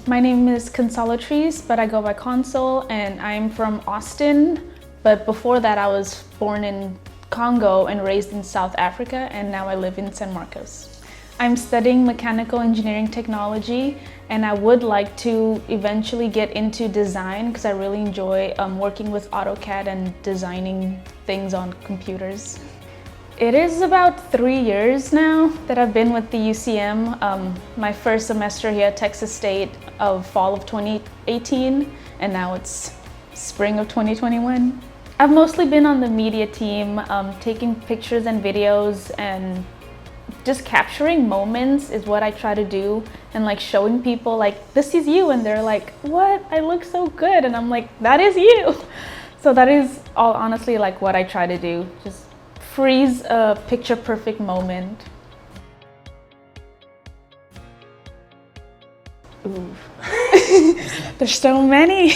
My name is Consol, but I go by Consol, and I'm from Austin. But before that, I was born in Congo and raised in South Africa, and now I live in San Marcos. I'm studying mechanical engineering technology, and I would like to eventually get into design because I really enjoy working with AutoCAD and designing things on computers. It is about 3 years now that I've been with the UCM. My first semester here at Texas State of fall of 2018, and now it's spring of 2021. I've mostly been on the media team, taking pictures and videos, and just capturing moments is what I try to do, and like showing people like, this is you, and they're like, what? I look so good, and I'm like, that is you. So that is all honestly like what I try to do. Just freeze a picture perfect moment. Ooh. There's so many.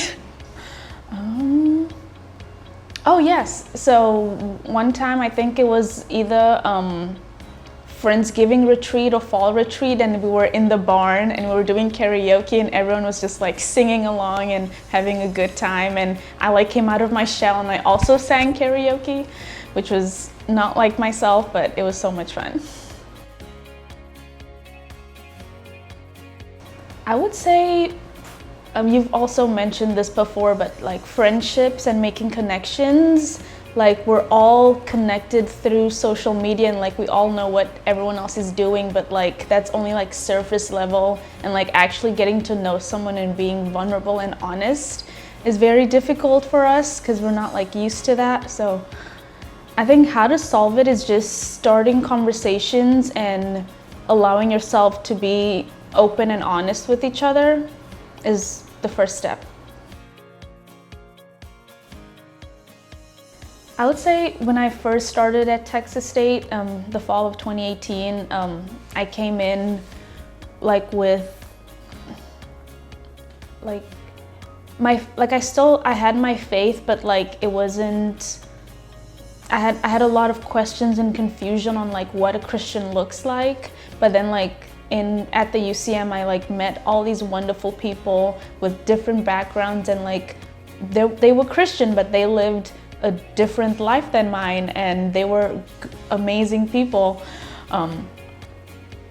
Oh yes, so one time I think it was either Friendsgiving retreat or fall retreat, and we were in the barn and we were doing karaoke, and everyone was just like singing along and having a good time, and I like came out of my shell and I also sang karaoke, which was not like myself, but it was so much fun. I would say, you've also mentioned this before, but like friendships and making connections, like we're all connected through social media, and like we all know what everyone else is doing, but like that's only like surface level, and like actually getting to know someone and being vulnerable and honest is very difficult for us because we're not like used to that. So I think how to solve it is just starting conversations and allowing yourself to be open and honest with each other is the first step. I would say when I first started at Texas State, the fall of 2018, I came in like with like I had my faith, but like it wasn't. I had a lot of questions and confusion on like what a Christian looks like, but then like at the UCM I like met all these wonderful people with different backgrounds, and like they were Christian, but they lived a different life than mine, and they were amazing people. And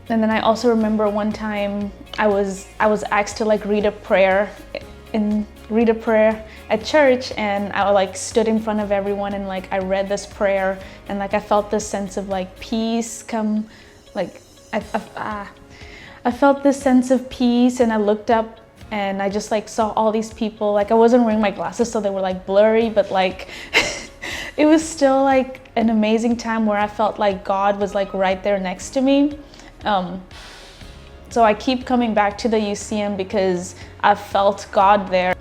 then I also remember one time I was asked to like read a prayer at church, and I like stood in front of everyone and like I read this prayer, and like I felt this sense of like peace come, like I felt this sense of peace, and I looked up and I just like saw all these people. Like I wasn't wearing my glasses, so they were like blurry, but like it was still like an amazing time where I felt like God was like right there next to me. So I keep coming back to the UCM because I've felt God there.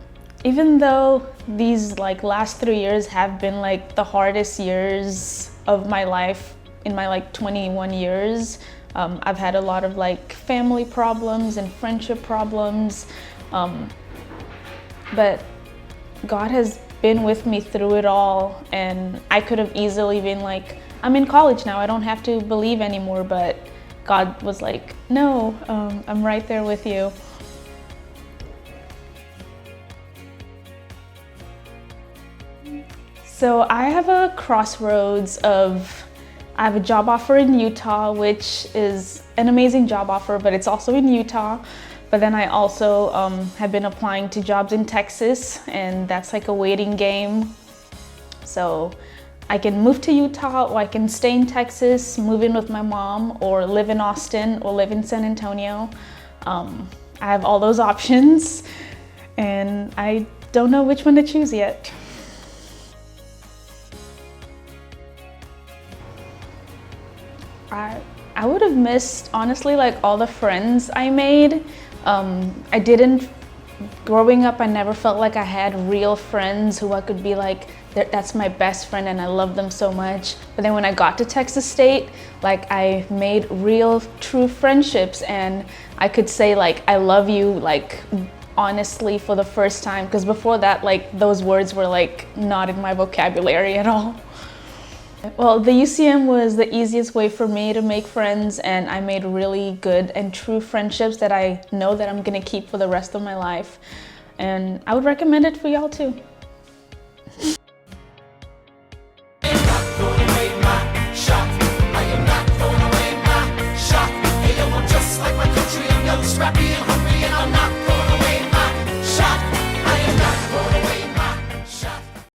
Even though these like last 3 years have been like the hardest years of my life in my like 21 years, I've had a lot of like family problems and friendship problems, but God has been with me through it all, and I could have easily been like, I'm in college now, I don't have to believe anymore, but God was like, no, I'm right there with you. So I have a crossroads of, I have a job offer in Utah, which is an amazing job offer, but it's also in Utah. But then I also have been applying to jobs in Texas, and that's like a waiting game. So I can move to Utah, or I can stay in Texas, move in with my mom, or live in Austin, or live in San Antonio. I have all those options, and I don't know which one to choose yet. I would have missed, honestly, like all the friends I made. Growing up, I never felt like I had real friends who I could be like, that's my best friend and I love them so much. But then when I got to Texas State, like I made real, true friendships, and I could say like, I love you, like honestly for the first time. Because before that, like those words were like not in my vocabulary at all. Well, the UCM was the easiest way for me to make friends, and I made really good and true friendships that I know that I'm gonna keep for the rest of my life. And I would recommend it for y'all too.